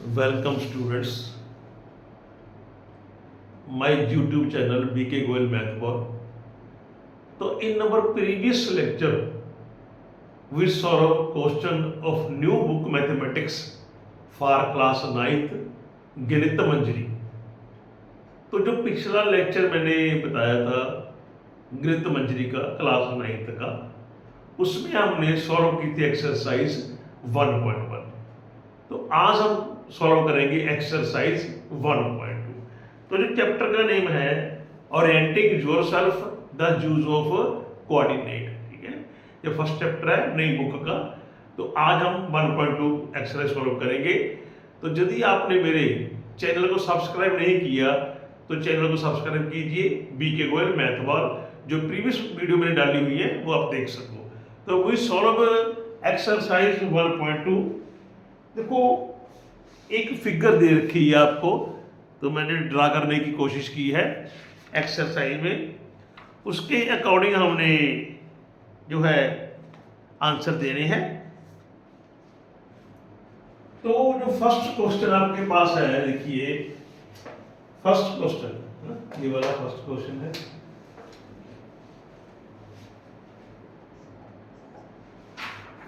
Welcome students, my YouTube channel BK Goel Math Ball. So in our previous lecture, we solved question of new book mathematics for class 9th गणित मंजरी. तो जो पिछला lecture मैंने बताया था गणित मंजरी का क्लास 9th का, उसमें हमने सॉल्व की थी एक्सरसाइज 1.1. तो आज हम सॉल्व करेंगे एक्सरसाइज 1.2. तो जो चैप्टर का नेम है orienting yourself the use of coordinate. ठीक है, ये फर्स्ट चैप्टर है नई बुक का. तो आज हम 1.2 एक्सरसाइज सॉल्व करेंगे. तो यदि आपने मेरे चैनल को सब्सक्राइब नहीं किया तो चैनल को सब्सक्राइब कीजिए, बीके गोयल मैथ बॉल. जो प्रीवियस वीडियो मैंने डाली हुई है वो आप देख सको. तो वी सॉल्व एक्सरसाइज 1.2. देखो एक फिगर दे रखी है आपको, तो मैंने ड्रा करने की कोशिश की है एक्सरसाइज में. उसके अकॉर्डिंग हमने जो है आंसर देने हैं. तो जो फर्स्ट क्वेश्चन आपके पास है, देखिए फर्स्ट क्वेश्चन, ये वाला फर्स्ट क्वेश्चन है.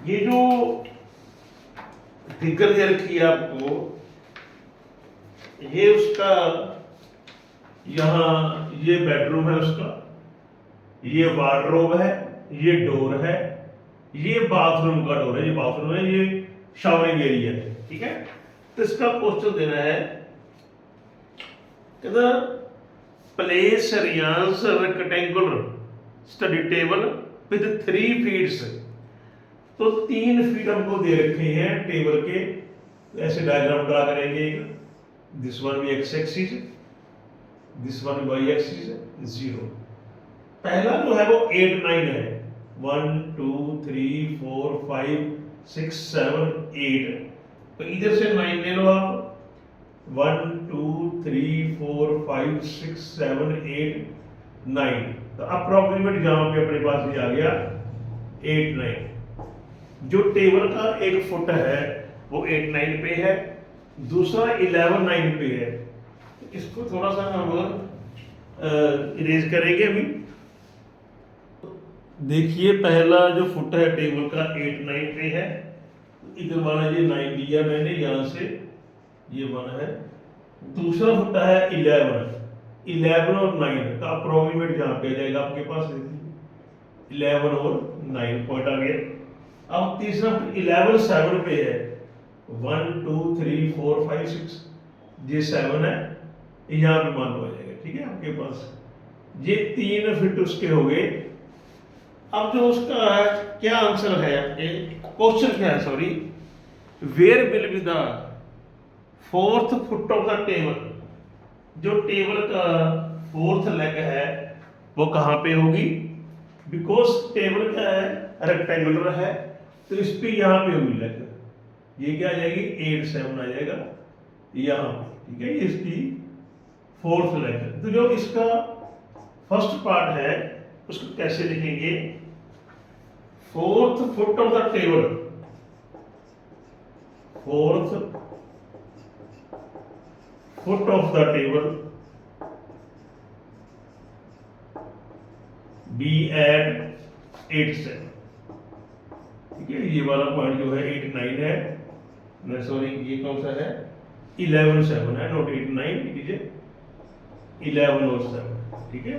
ये जो फिगर दे रखी है आपको, ये उसका यहाँ ये बेडरूम है उसका, ये वार्डरोब है, ये डोर है, ये बाथरूम का डोर है, ये बाथरूम है, ये शावरिंग एरिया है. ठीक है, तो इसका क्वेश्चन देना है कहता प्लेस रियांस rectangular study table with 3 feets. तो 3 फीट हमको दे रखे हैं टेबल के. ऐसे डायग्राम ड्रा करेंगे. दिस वन भी x axis, this one y axis, 0. पहला जो है वो 8 9 है. 1 2 3 4 5 6 7 8. तो इधर से 9 ले लो आप. 1 2 3 4 5 6 7 8 9. तो अप्रोक्सीमेट जहां पे अपने पास ये आ गया 8 9. जो टेबल का 1 फुट है वो 8 9 पे है, दूसरा 11 9 पे है. तो इसको थोड़ा सा हम इरेज करेंगे अभी. देखिए पहला जो फुट है टेबल का 8 9 पे है. इधर वाला ये 9 लिया मैंने, यहां से ये 1 है. दूसरा फुट है 11 और 9 का अप्रोक्सीमेट जहां पे आ जाएगा आपके पास 11 और 9 पॉइंट आ गया. अब तीसरा 11 7 पे है. 1 2 3 4 5 6, ये 7 है, यहाँ पे मान लो आ जाएगा. ठीक है, आपके पास ये 3 फीट उसके हो गए. अब जो उसका क्या आंसर है, क्वेश्चन क्या है, sorry, where will be the 4th foot of the table. जो टेबल का 4th लेग है वो कहाँ पे होगी. बिकॉज टेबल क्या है, रेक्टेंगुलर है, तो इस पे यहाँ पे होगी लेग. ये क्या आ जाएगी 8 7 आ जाएगा यहाँ पे. ठीक है, ये इसकी 4th लेग है. तो जो इसका फर्स्ट पार्ट है उसको कैसे लिखेंगे, 4th foot of the table, 4th foot of the table be at 8 7. ठीक है, ये वाला पॉइंट जो है 8 9 है, सॉरी ये कौन सा है 11 7 है, नॉट 8 9, इट इज 11 और 7. ठीक है,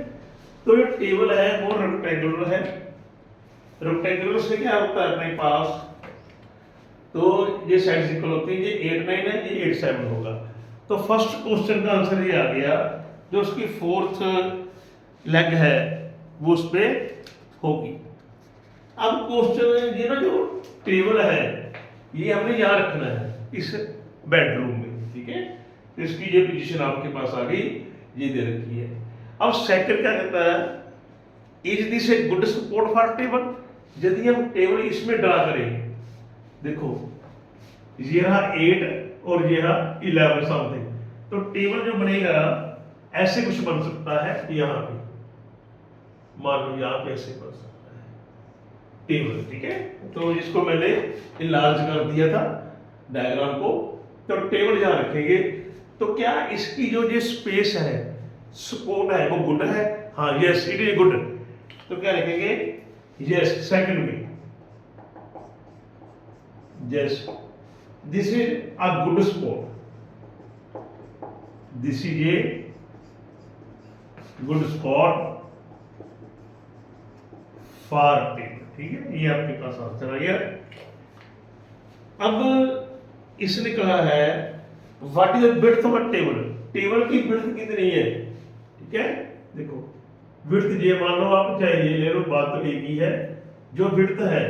तो ये टेबल है वो रेक्टेंगुलर है. रेक्टेंगुलर से क्या होता है अपने पास, तो ये साइड इक्वल होती है, ये 8 9 है, ये 8 7 होगा. तो फर्स्ट क्वेश्चन का आंसर ये आ गया, जो उसकी 4th लेग है वो उस पे होगी. अब क्वेश्चन ये ना, जो टेबल है ये हमने यहाँ रखना है इस बेडरूम में. ठीक है, तो इसकी ये पोजीशन आपके पास आ गई, ये दे रखी है. अब सेकंड क्या कहता है, is this a good support for table. यदि हम टेबल इसमें ड्रा करें, देखो ये रहा 8 और ये रहा 11 समथिंग, तो टेबल जो बनेगा ऐसे कुछ बन सकता है. यहाँ पे मान लो यहाँ पे ऐसे बन सकता है टेबल. ठीक है, तो इसको मैंने इनलार्ज कर दिया था डायग्राम को. तो टेबल जहाँ रखेंगे तो क्या इसकी जो स्पेस है, सपोर्ट है, वो गुड है? हाँ, यस इट इज गुड। तो क्या लिखेंगे? यस, सेकंड में yes this is a good spot, this is a good spot for table. ठीक है, ये आपके पास आंसर आ गया। अब इसने कहा है what is the width of a table, table की विड्थ कितनी है? ठीक है, देखो विड्थ ये मान लो आप, चाहे ये ले लो, बात तो एक ही है। जो विड्थ है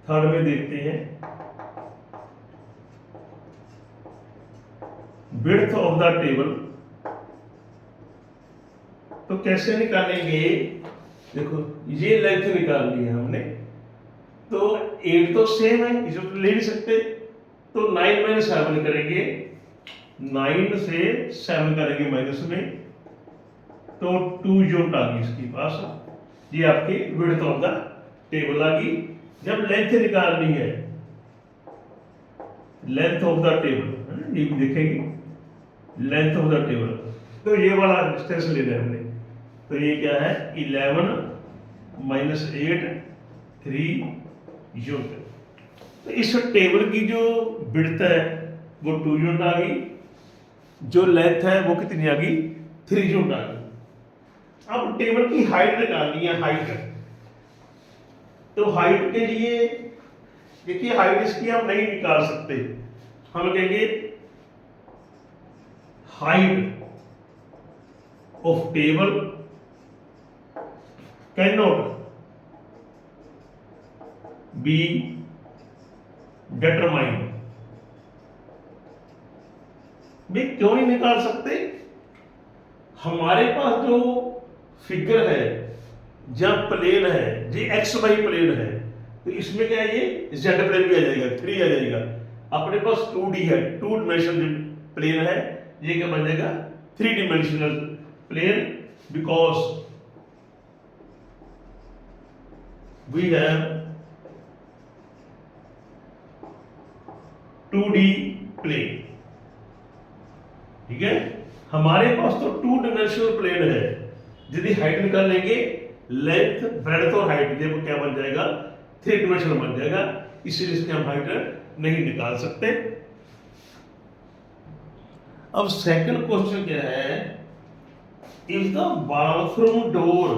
थर्ड में देखते हैं, विड्थ ऑफ द टेबल। तो कैसे निकालेंगे? देखो ये लेंथ निकालनी है हमने, तो 8 तो सेम है, इसे तो ले नहीं सकते, तो 9 - 7 करेंगे, 9 से 7 करेंगे माइनस में, तो 2 यूनिट आ गई इसके पास। ये आपकी विड्थ ऑफ द टेबल आ गई। जब लेंथ निकालनी है, लेंथ ऑफ द टेबल, ये भी देखेंगे लेंथ ऑफ द टेबल, तो ये वाला डिस्टेंस लेना है हमने। तो ये क्या है? 11 - 8 3 यूनिट। तो इस टेबल की जो विड्थ है वो 2 यूनिट आ गई, जो लेंथ है वो कितनी आ गई? 3 यूनिट आ गई। अब टेबल की हाइट निकालनी है, हाइट। तो हाइट के लिए देखिए, हाइट इसकी हम नहीं निकाल सकते, हम कहेंगे height of table can not be determined. भी क्यों नहीं निकाल सकते? हमारे पास जो फिगर है, जब प्लेन है, जी एक्स वाई प्लेन है, तो इसमें क्या है? ये जेड प्लेन भी आ जाएगा, 3 आ जाएगा। अपने पास 2D है, 2 डायमेंशनल प्लेन है, ये क्या बन जाएगा? 3 dimensional plane, because we have 2D plane. ठीक है, हमारे पास तो 2 डायमेंशनल प्लेन है। यदि हाइट निकाल लेंगे, लेंथ, ब्रेड्थ और हाइट, ये क्या बन जाएगा? 3 डायमेंशनल बन जाएगा, इसीलिए इसके हम हाइट नहीं निकाल सकते। अब सेकंड क्वेश्चन क्या है? If the bathroom door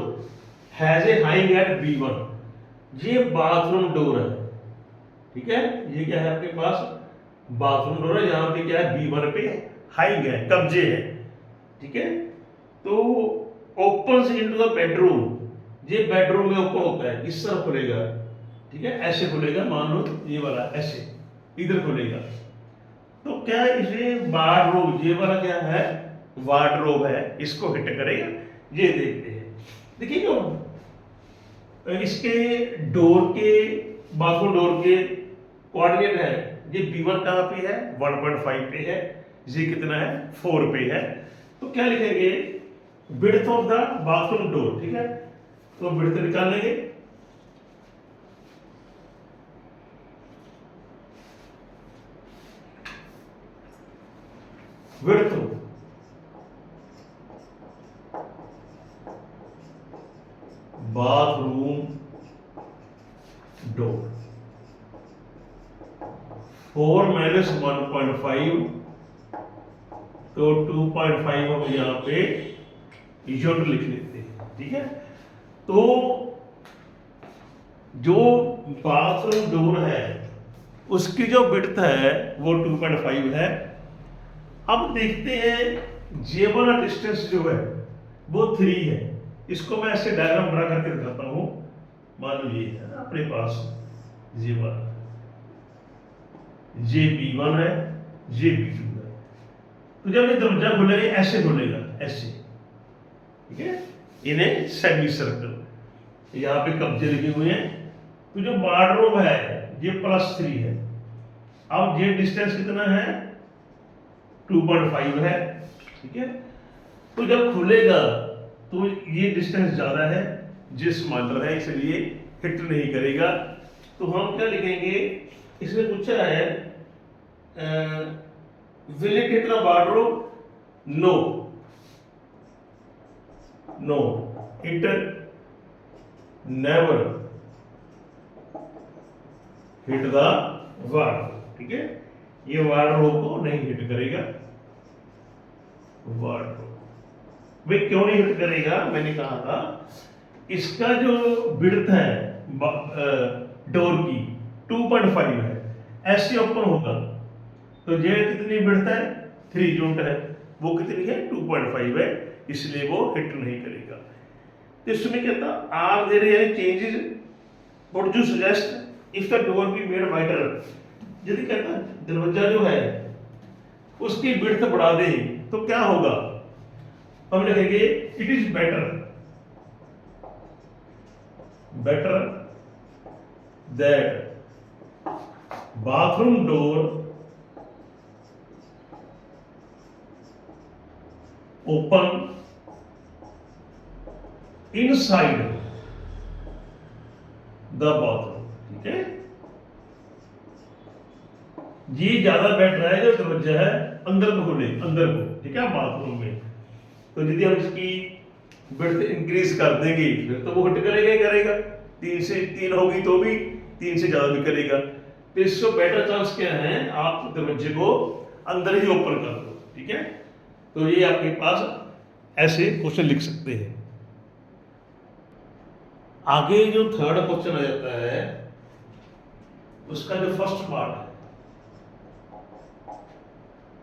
has a hinge at B1, ये बाथरूम डोर है। ठीक है, ये क्या है आपके पास? बाथरूम डोर है, यहां पे क्या है? B1 पे हाइंग है, कब्जे है। ठीक है, तो ओपन इनटू द बेडरूम, ये बेडरूम में ओपन होता है, इस तरह खुलेगा। ठीक है, ऐसे खुलेगा, मान लो ये वाला ऐसे इधर खुलेगा। तो क्या इसे वार्डरोब, ये वाला क्या है? वार्डरोब है, इसको हिट करेगा। ये देखते हैं, देखिए जो इसके डोर के, बाथरूम डोर के कोऑर्डिनेट है, ये B1 कहाँ पे है? 1.5 पे है, ये कितना है? 4 पे है। तो क्या लिखेंगे? Width of the bathroom door. ठीक है, तो विड्थ निकाल लेंगे, विड्थ बाथरूम डोर 4 - 1.5, तो 2.5 हम यहां पे यूनिट लिख लेते हैं। ठीक है, तो जो बाथरूम डोर है उसकी जो विड्थ है वो 2.5 है। अब देखते हैं जे वाला डिस्टेंस जो है वो 3 है। इसको मैं ऐसे डायग्राम बना करके दिखाता हूं। मान लो ये है ना अपने पास, जे वाला, जे B1 है, जे B2 है। तो जब ये दरवाजा खुलेगा, ऐसे खुलेगा, ऐसे। ठीक है, इन्हें सेमी सर्कल, यहाँ पे कब्जे लगे हुए हैं। तो जो वार्डरोब है ये +3 है। अब ये डिस्टेंस कितना है? 2.5 है। ठीक है, तो जब खुलेगा तो ये डिस्टेंस ज्यादा है, ये स्मॉलर है, इसलिए हिट नहीं करेगा। तो हम क्या लिखेंगे? इसने पूछा है will it hit the wardrobe? No, no, it never hit the wardrobe. ठीक है, ये wardrobe को नहीं हिट करेगा। wardrobe भाई क्यों नहीं हिट करेगा? मैंने कहा था इसका जो विड्थ है डोर की 2.5 है, ऐसे ओपन होगा तो ये कितनी विड्थ है? 3 यूनिट है, वो कितनी है? 2.5 है, इसलिए वो हिट नहीं करेगा। तो इसमें कहता आर देयर यानी changes what do suggest if the door be made wider. यदि कहता दरवाजा जो है उसकी विड्थ बढ़ा दें तो क्या होगा? हम लिखेंगे it is better that bathroom door open inside the bathroom. ठीक है, ये ज्यादा बेटर है जो दरवाजा है अंदर को खोले, अंदर को। ठीक है, बाथरूम में तो यदि हम इसकी विड्थ इंक्रीज कर देंगे फिर तो वो हिट करेगा ही करेगा। 3 से 3 होगी तो भी 3 से ज्यादा भी करेगा। तो इसको बेटर चांस क्या है? आप दरवाजे को अंदर ही ओपन कर दो। ठीक है, तो ये आपके पास ऐसे क्वेश्चन लिख सकते हैं। आगे जो थर्ड क्वेश्चन आ जाता है उसका जो फर्स्ट पार्ट है,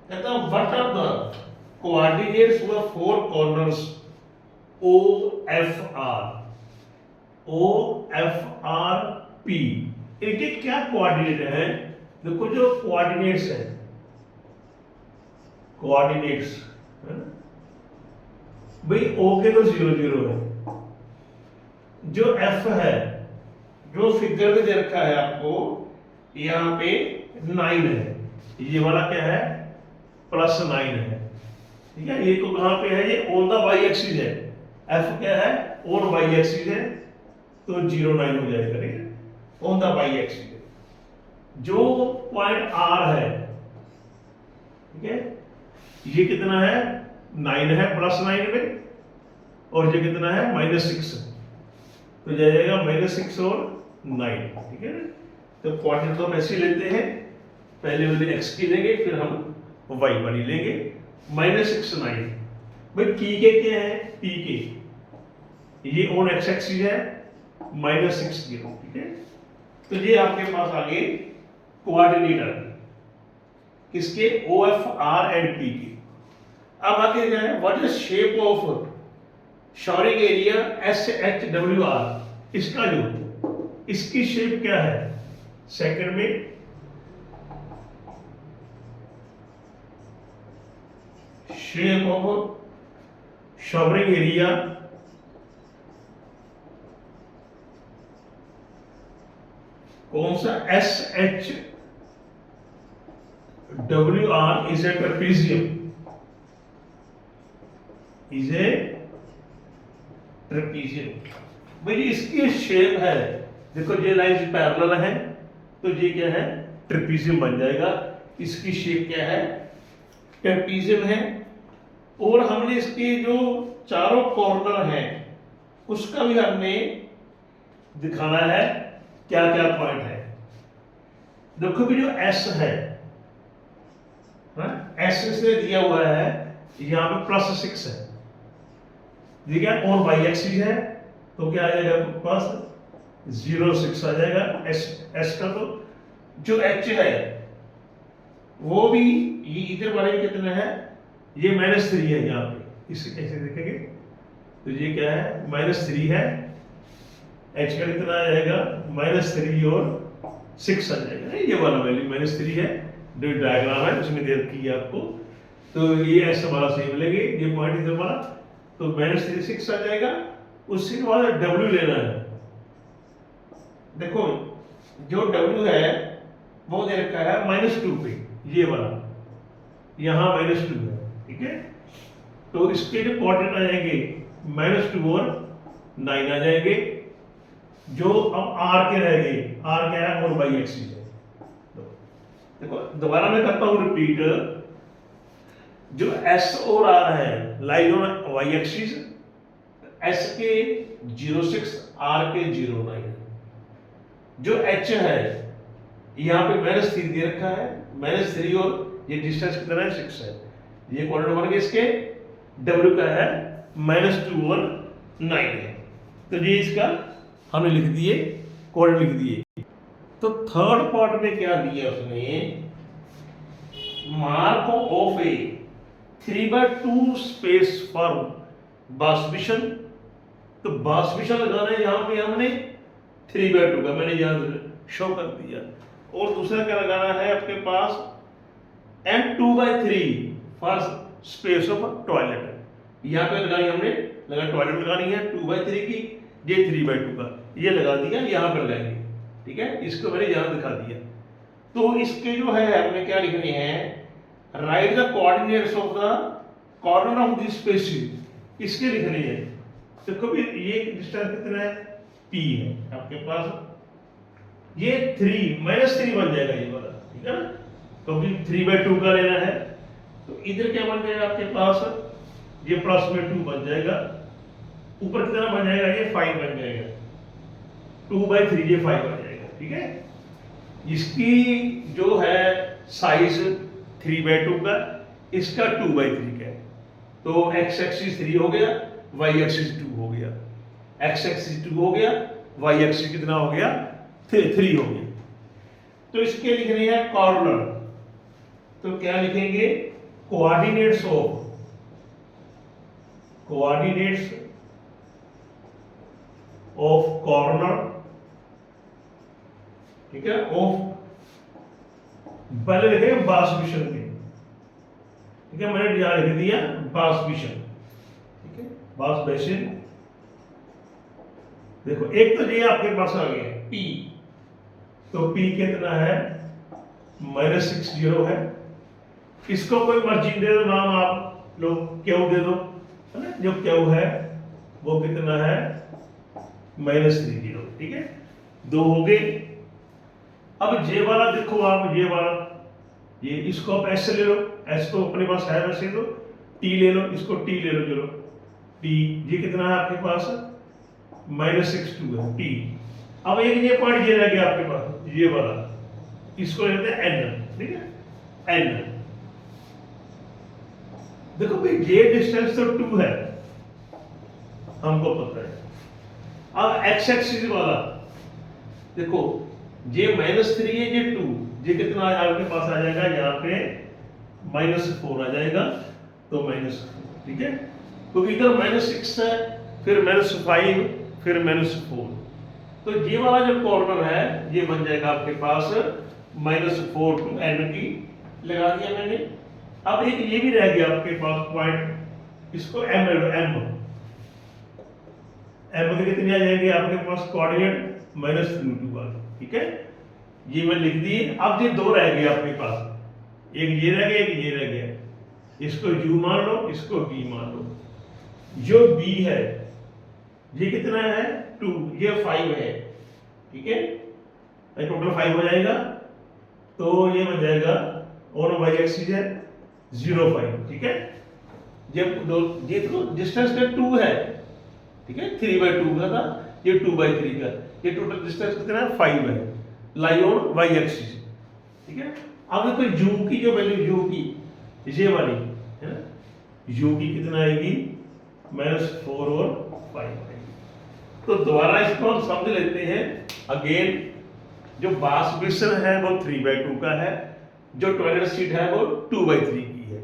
कहता what are the coordinates for 4 corners O F R P. इनके क्या कोऑर्डिनेट है? देखो जो कोऑर्डिनेट्स है, कोऑर्डिनेट्स भाई ओ के तो 0 0 है, जो एफ है जो फिगर में दे रखा है आपको यहाँ पे 9 है, ये वाला क्या है? +9 है। ठीक है, ये को कहां पे है? ये ऑन द वाई एक्सिस है। एफ क्या है? ऑन वाई एक्सिस है, तो 0 9 हो जाएगा। ठीक है, ऑन द वाई एक्सिस है। जो पॉइंट आर है, ठीक है, ये कितना है? 9 है +9 में, और ये कितना है? -6, तो जाएगा -6 और 9। ठीक है, तो क्वाड्रेंट तो हम ऐसे लेते हैं, पहले वाले एक्स की लेंगे फिर हम वाई वाली लेंगे। -6 9 भाई पी के क्या है? पी के ये ऑन एक्स एक्सिस है, -6 0। ठीक है, तो ये आपके पास आगे कोऑर्डिनेट आ गए किसके? O F R and P के। अब आगे क्या है? What is shape of showering area S H W R. इसका जो इसकी शेप क्या है? सेकंड में शेप ऑफ शॉरिंग एरिया कौन सा? S H W are is a trapezium, is a trapezium. भाई इसकी शेप है, देखो ये लाइन पैरेलल है तो ये क्या है? ट्रेपेजियम बन जाएगा। इसकी शेप क्या है? ट्रेपेजियम है। और हमने इसके जो चारों कॉर्नर हैं उसका भी हमने दिखाना है क्या क्या पॉइंट है। देखो भी जो एस है, एस से दिया हुआ है यहाँ पे +6 है, ठीक है, और वाई एक्सिस है तो क्या आ जाएगा आपके पास? 0 6 आ जाएगा एस का। तो जो एच है वो भी ये इधर वाले में कितना है? ये -3 है यहाँ पे, इसे ऐसे देखेंगे तो ये क्या है? -3 है। एच का कितना आ जाएगा? -3 और 6 आ जाएगा। ये वाला वैल्यू -3 है, जो डायग्राम है उसमें दे रखी है आपको। तो ये ऐसा वाला सेम लेंगे, ये पॉइंट इधर वाला, तो -3 6 आ जाएगा। उसके बाद W लेना है। देखो जो W है वो दे रखा है -2 पे, ये वाला यहाँ -2 है। ठीक है, तो इसके जो कोऑर्डिनेट आ जाएंगे -2 और 9 आ जाएंगे। जो अब R के रह गए, R क्या है? और वाई एक्सिस है। देखो दोबारा मैं करता हूँ रिपीट, जो एस और आर है lies on y axis, S के 06, आर के 09, जो एच है यहाँ पे -3 दे रखा है, -3 और ये डिस्टेंस कितना है 6 है, ये कोऑर्डिनेट बन गए इसके, डब्ल्यू का है -2 और 9 है, तो ये इसका हमने लिख दिए, कोऑर्डिनेट लिख दिए। तो थर्ड पार्ट में क्या दिया उसने, mark of a 3/2 space for बास्पिशन, तो बास्पिशन लगाना है यहाँ पे हमने 3/2 का, मैंने यहाँ शो कर दिया, और दूसरा क्या लगाना है आपके पास and 2/3 for space of toilet, यहाँ पे लगाई हमने, लगा टॉयलेट लगानी है 2/3 की, ये 3/2 का, ये लगा दिया, यहाँ पर लगाएंगे, ठीक है, इसको मैंने यहाँ दिखा दिया। तो इसके जो है हमने क्या लिखने हैं, write the coordinates of the corner of this spaces, इसके लिखने हैं। देखो भी ये डिस्टेंस कितना है, p है आपके पास, ये 3 बन जाएगा ये वाला, ठीक है ना, क्योंकि 3/2 का लेना है, तो इधर क्या बन जाएगा आपके पास, ये +2 बन जाएगा, ऊपर कितना बन जाएगा, ये 5 बन जाएगा, 2/3 ये 5 बन जाएगा, ठीक है। इसकी जो है साइज 3/2 का, इसका 2/3 का है, तो x एक्सिस 3 हो गया, y एक्सिस 2 हो गया, x एक्सिस 2 हो गया, y एक्सिस कितना हो गया 3 हो गया। तो इसके लिखने हैं कॉर्नर, तो क्या लिखेंगे, कोऑर्डिनेट्स ऑफ कॉर्नर, ठीक है, ऑफ, पहले लिखेंगे बास्पिशन के, ठीक है, मैंने यहां लिख दिया बास्पिशन, ठीक है, बास बेसिन। देखो एक तो ये आपके पास आ गया P, तो P कितना है -60 है, इसको कोई मर्जी दे दो नाम, आप लोग क्यू दे दो, है ना, जो क्यू है वो कितना है -30, ठीक है, 2 हो गए। अब जे वाला देखो आप, ये वाला, ये इसको आप एस ले लो, एस तो अपने पास है वैसे, तो टी ले लो, इसको टी ले लो, चलो टी, ये कितना है आपके पास -62 है टी। अब एक ये पॉइंट ये रह गया आपके पास, ये वाला, इसको लेते हैं एन, ठीक है, एन। देखो भाई ये डिस्टेंस तो 2 है, हमको पता है। अब एक्स एक्सिस वाला देखो, ये -3 है, ये 2, ये कितना आपके पास आ जाएगा, यहाँ पे -4 आ जाएगा, तो -4, ठीक है, क्योंकि इधर -6 है, फिर -5, फिर -4, तो ये वाला जो कॉर्नर है ये बन जाएगा आपके पास -4 to n की, लगा दिया मैंने। अब एक ये भी रह गया आपके पास पॉइंट, इसको m ले लो, m के कितने आ जाएंगे आपके पास कोऑर्डिनेट -2 वाला, ठीक है, ये मैं लिख दिए। अब ये 2 रह गए आपके पास, एक ये रह गया, एक ये रह गया, इसको u मान लो, इसको v मान लो। जो b है ये कितना है 2, ये 5 है, ठीक है, टोटल 5 हो जाएगा, तो ये बन जाएगा, और y एक्सिस है 0.5, ठीक है, ये तो डिस्टेंस का 2 है, ठीक है, 3/2 का था, ये 2/3 का, ये टोटल डिस्टेंस कितना है 5 है, लाई ऑन y एक्सिस, ठीक है। अब देखो u की जो वैल्यू, u की ये वाली है ना, u की कितना आएगी -4 और 5 आएगी। तो दोबारा इसको हम समझ लेते हैं अगेन, जो बास बेसिन है वो 3/2 का है, जो टॉयलेट सीट है वो 2/3 की है,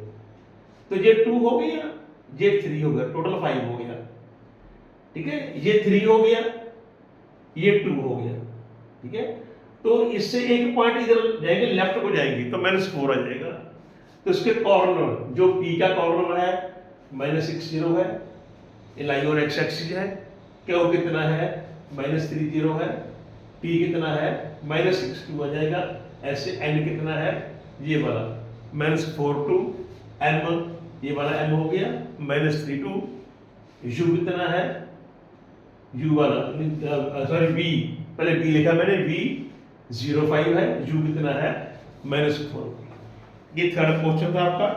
तो ये 2 हो गया, ये 3 हो गया, टोटल 5 हो गया, ठीक है, ये 3 हो गया, ये 2 हो गया, ठीक है। तो इससे एक पॉइंट इधर जाएंगे, लेफ्ट को जाएंगे, तो -4 आ जाएगा। तो इसके कॉर्नर, जो P का कॉर्नर है -60 है, लाई और एक्स एक्सिस है, क्यू कितना है -30 है, P कितना है -62 आ जाएगा, ऐसे n कितना है, ये वाला -4 to m, ये वाला m हो गया, -3 to u कितना है, u वाला सॉरी v, पहले v लिखा मैंने, v 0.5 है, u कितना है मैंने इसको फॉलो किया। ये थर्ड क्वेश्चन था आपका।